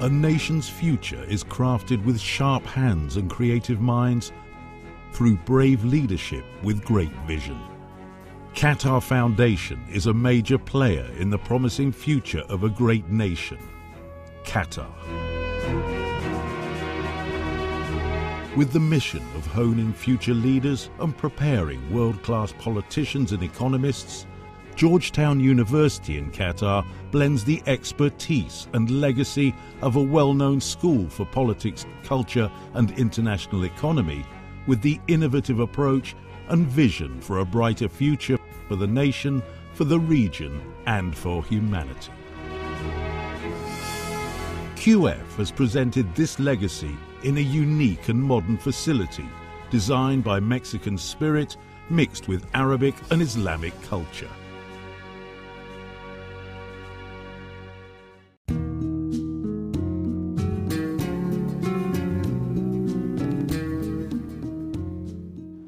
A nation's future is crafted with sharp hands and creative minds through brave leadership with great vision. Qatar Foundation is a major player in the promising future of a great nation, Qatar. With the mission of honing future leaders and preparing world-class politicians and economists, Georgetown University in Qatar blends the expertise and legacy of a well-known school for politics, culture and international economy with the innovative approach and vision for a brighter future for the nation, for the region and for humanity. QF has presented this legacy in a unique and modern facility designed by Mexican spirit mixed with Arabic and Islamic culture.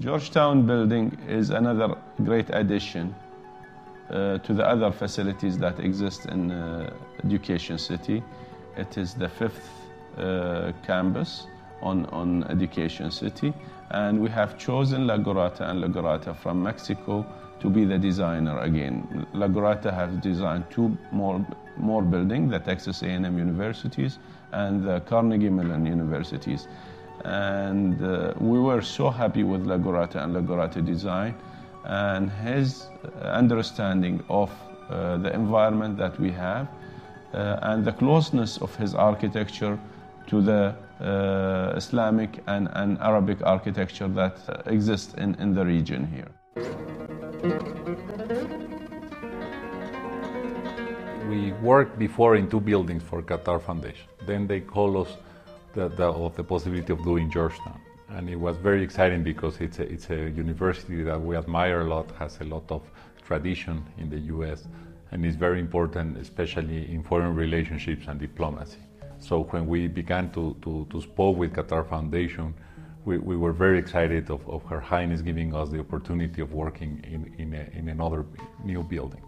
Georgetown building is another great addition to the other facilities that exist in Education City. It is the fifth campus on Education City, and we have chosen La Gurata and La Gurata from Mexico to be the designer again. La Gurata has designed two more buildings, the Texas A&M universities and the Carnegie Mellon universities. And we were so happy with La Gurata and La Gurata design and his understanding of the environment that we have and the closeness of his architecture to the Islamic and Arabic architecture that exists in the region here. We worked before in two buildings for Qatar Foundation. Then they called us of the possibility of doing Georgetown. And it was very exciting because it's a university that we admire a lot, has a lot of tradition in the US, and is very important, especially in foreign relationships and diplomacy. So when we began to speak with Qatar Foundation, we were very excited of Her Highness giving us the opportunity of working in another new building.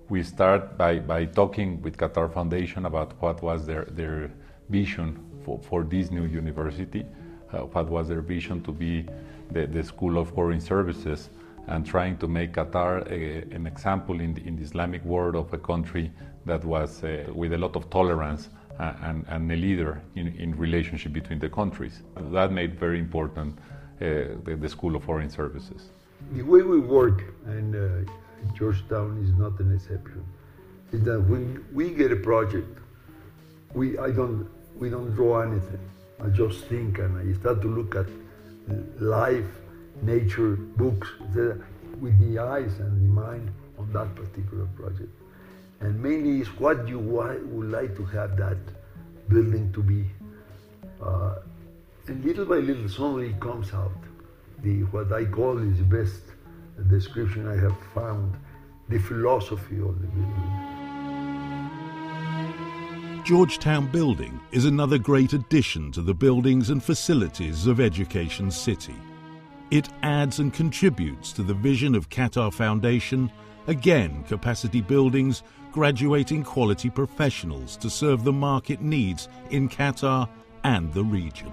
We start by talking with Qatar Foundation about what was their vision for this new university, what was their vision to be the School of Foreign Services, and trying to make Qatar an example in the Islamic world of a country that was with a lot of tolerance and a leader in relationship between the countries. That made very important the School of Foreign Services. The way we work in Georgetown is not an exception. Is that when we get a project, we don't draw anything. I just think and I start to look at life, nature, books, with the eyes and the mind on that particular project. And mainly is what you would like to have that building to be. And little by little, suddenly comes out. What I call is the best description I have found, the philosophy of the building. Georgetown Building is another great addition to the buildings and facilities of Education City. It adds and contributes to the vision of Qatar Foundation, again capacity buildings graduating quality professionals to serve the market needs in Qatar and the region.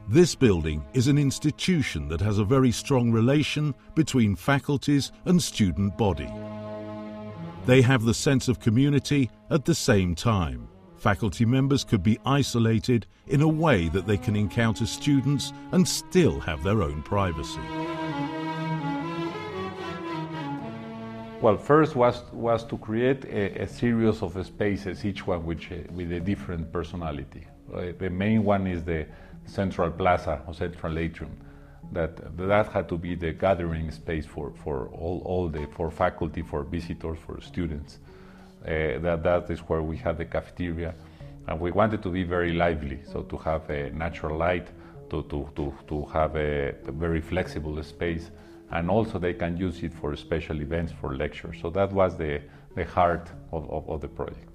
This building is an institution that has a very strong relation between faculties and student body. They have the sense of community at the same time. Faculty members could be isolated in a way that they can encounter students and still have their own privacy. Well, first was to create a series of spaces, each one with a different personality. The main one is the Central Plaza or Central Atrium. That had to be the gathering space for faculty, for visitors, for students. That is where we had the cafeteria, and we wanted to be very lively, so to have a natural light, to have a very flexible space, and also they can use it for special events, for lectures. So that was the heart of the project.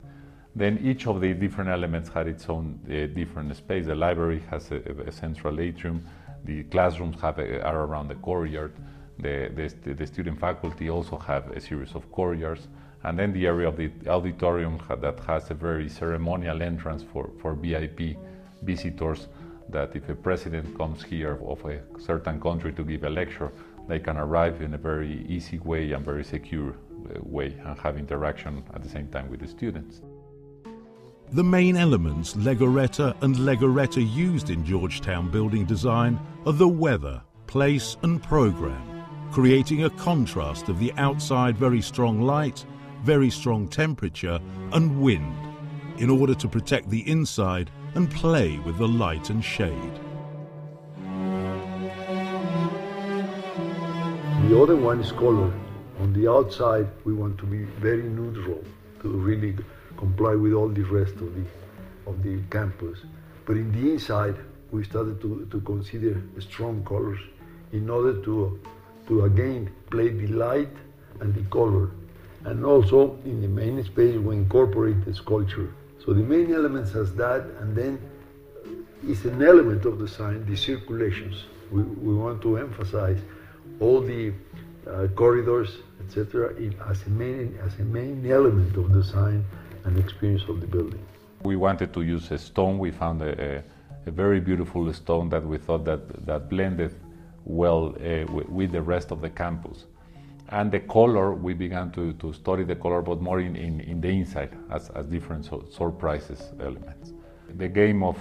Then each of the different elements had its own different space. The library has a central atrium. The classrooms are around the courtyard. The student faculty also have a series of courtyards, And then the area of the auditorium that has a very ceremonial entrance for VIP visitors, that if a president comes here of a certain country to give a lecture, they can arrive in a very easy way and very secure way and have interaction at the same time with the students. The main elements Legoretta and Legoretta used in Georgetown building design are the weather, place and program, creating a contrast of the outside very strong light, very strong temperature and wind, in order to protect the inside and play with the light and shade. The other one is color. On the outside, we want to be very neutral to really comply with all the rest of the campus. But in the inside, we started to consider strong colors in order to again play the light and the color. And also in the main space, we incorporate the sculpture. So the main elements has that, and then it's an element of the sign, the circulations. We want to emphasize all the corridors, etc., as a main element of the sign and experience of the building. We wanted to use a stone. We found a very beautiful stone that we thought that blended well with the rest of the campus. And the color, we began to study the color, but more in the inside as different surprises elements. The game of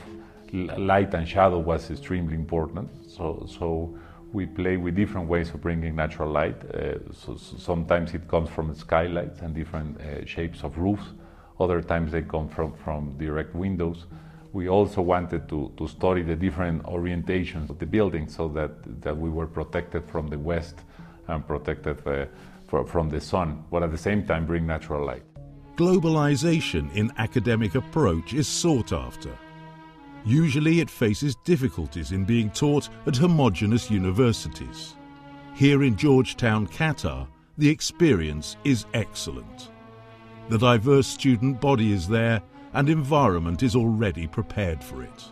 light and shadow was extremely important. So we play with different ways of bringing natural light. So sometimes it comes from skylights and different shapes of roofs. Other times they come from direct windows. We also wanted to study the different orientations of the building so that we were protected from the west and protected from the sun, but at the same time bring natural light. Globalization in academic approach is sought after. Usually it faces difficulties in being taught at homogeneous universities. Here in Georgetown, Qatar, the experience is excellent. The diverse student body is there and environment is already prepared for it.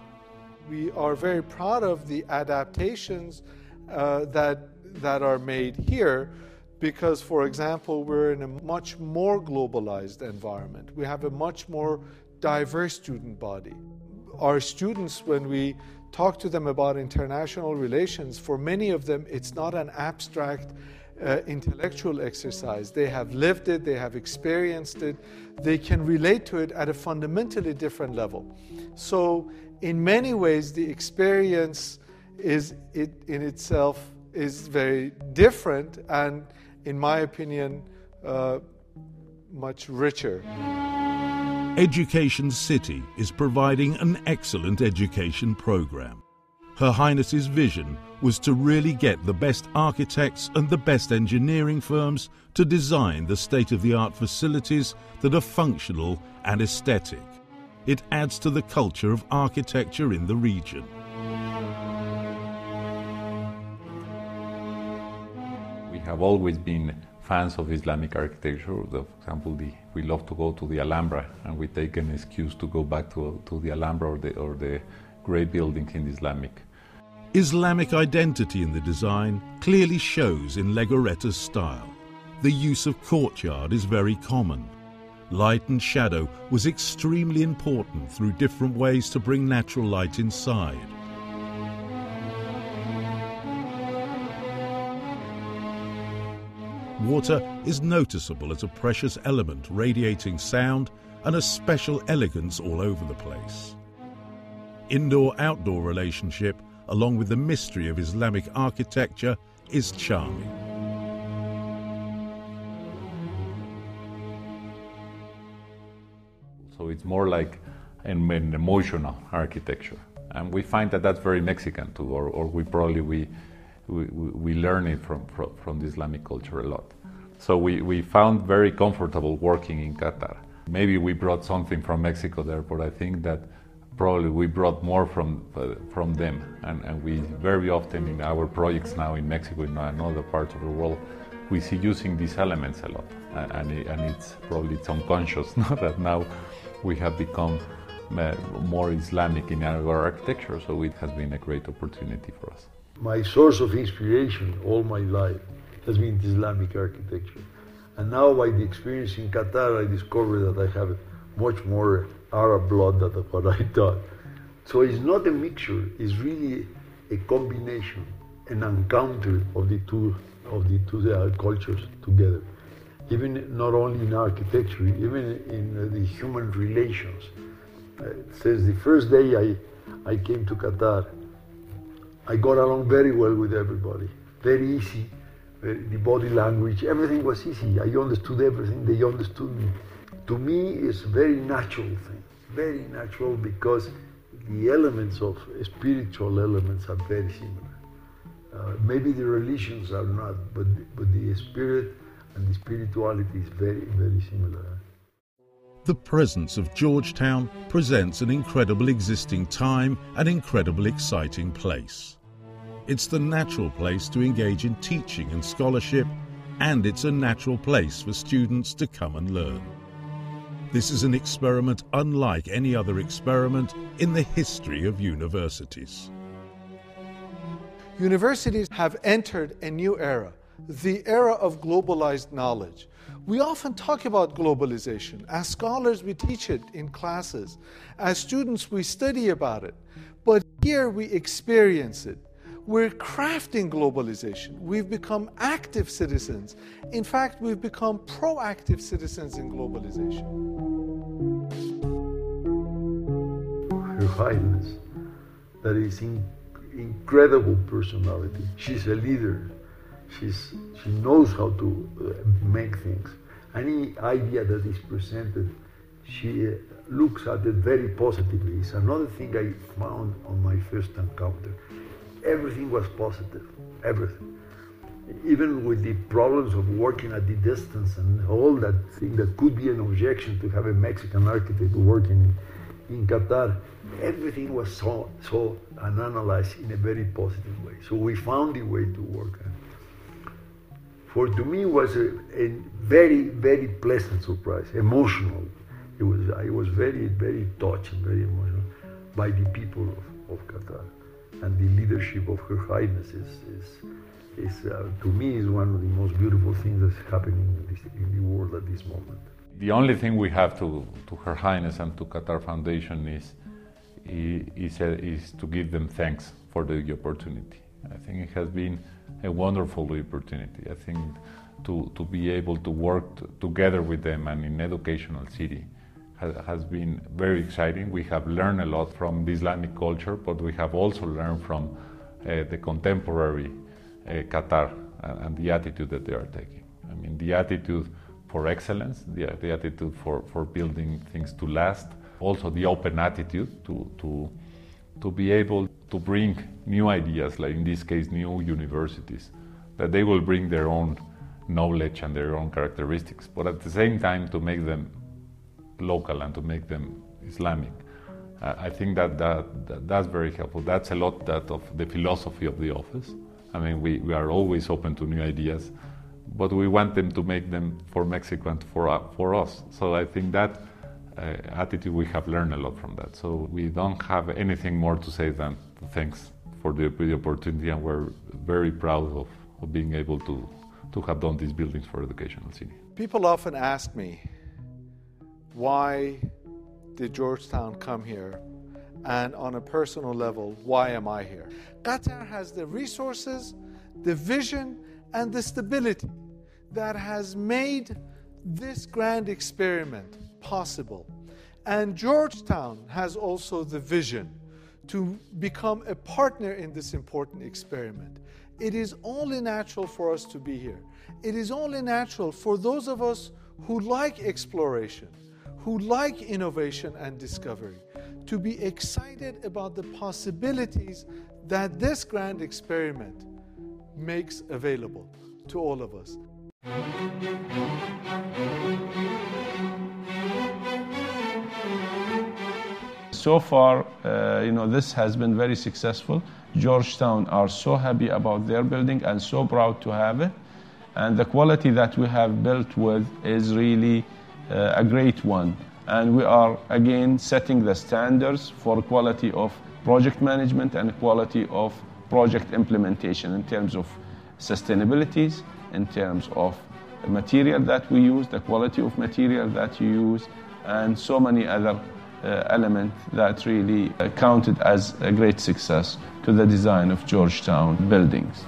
We are very proud of the adaptations that are made here because, for example, we're in a much more globalized environment. We have a much more diverse student body. Our students, when we talk to them about international relations, for many of them it's not an abstract intellectual exercise. They have lived it, they have experienced it, they can relate to it at a fundamentally different level. So in many ways the experience in itself is very different and, in my opinion, much richer. Education City is providing an excellent education program. Her Highness's vision was to really get the best architects and the best engineering firms to design the state-of-the-art facilities that are functional and aesthetic. It adds to the culture of architecture in the region. We have always been fans of Islamic architecture. For example, we love to go to the Alhambra, and we take an excuse to go back to the Alhambra or the great buildings in Islamic. Islamic identity in the design clearly shows in Legoretta's style. The use of courtyard is very common. Light and shadow was extremely important through different ways to bring natural light inside. Water is noticeable as a precious element radiating sound and a special elegance all over the place. Indoor-outdoor relationship, along with the mystery of Islamic architecture, is charming. So it's more like an emotional architecture. And we find that that's very Mexican too, or we learn it from the Islamic culture a lot. So we found very comfortable working in Qatar. Maybe we brought something from Mexico there, but I think that probably we brought more from them. And we very often in our projects now in Mexico and in other parts of the world, we see using these elements a lot. And it's probably unconscious that now we have become more Islamic in our architecture, so it has been a great opportunity for us. My source of inspiration all my life has been Islamic architecture. And now by the experience in Qatar, I discovered that I have much more Arab blood than what I thought. So it's not a mixture, it's really a combination, an encounter of the two cultures together. Even not only in architecture, even in the human relations. Since the first day I came to Qatar, I got along very well with everybody, very easy. The body language, everything was easy. I understood everything, they understood me. To me, it's a very natural thing, very natural, because the elements of spiritual elements are very similar. Maybe the religions are not, but the spirit and the spirituality is very, very similar. The presence of Georgetown presents an incredible existing time and incredible exciting place. It's the natural place to engage in teaching and scholarship, and it's a natural place for students to come and learn. This is an experiment unlike any other experiment in the history of universities. Universities have entered a new era, the era of globalized knowledge. We often talk about globalization. As scholars, we teach it in classes. As students, we study about it. But here we experience it. We're crafting globalization. We've become active citizens. In fact, we've become proactive citizens in globalization. Her Highness, that is incredible personality. She's a leader. She knows how to make things. Any idea that is presented, she looks at it very positively. It's another thing I found on my first encounter. Everything was positive, everything. Even with the problems of working at the distance and all that thing that could be an objection to have a Mexican architect working in Qatar, everything was so and analyzed in a very positive way. So we found the way to work. To me, it was a very, very pleasant surprise, emotional. I was very, very touched and very emotional by the people of Qatar. And the leadership of Her Highness is to me, is one of the most beautiful things that's happening in the world at this moment. The only thing we have to Her Highness and to Qatar Foundation is to give them thanks for the opportunity. I think it has been a wonderful opportunity. I think to be able to work together with them and in educational city has been very exciting. We have learned a lot from the Islamic culture, but we have also learned from the contemporary Qatar and the attitude that they are taking. I mean, the attitude for excellence, the attitude for building things to last, also the open attitude to be able to bring new ideas, like in this case, new universities, that they will bring their own knowledge and their own characteristics, but at the same time to make them local and to make them Islamic. I think that's very helpful. That's a lot of the philosophy of the office. I mean, we are always open to new ideas, but we want them to make them for Mexico and for us. So I think that attitude, we have learned a lot from that. So we don't have anything more to say than thanks for the opportunity, and we're very proud of being able to have done these buildings for educational city. People often ask me, why did Georgetown come here? And on a personal level, why am I here? Qatar has the resources, the vision, and the stability that has made this grand experiment possible. And Georgetown has also the vision to become a partner in this important experiment. It is only natural for us to be here. It is only natural for those of us who like exploration, who like innovation and discovery, to be excited about the possibilities that this grand experiment makes available to all of us. So far, this has been very successful. Georgetown are so happy about their building and so proud to have it. And the quality that we have built with is really a great one. And we are, again, setting the standards for quality of project management and quality of project implementation in terms of sustainabilities, in terms of material that we use, the quality of material that you use, and so many other elements that really counted as a great success to the design of Georgetown buildings.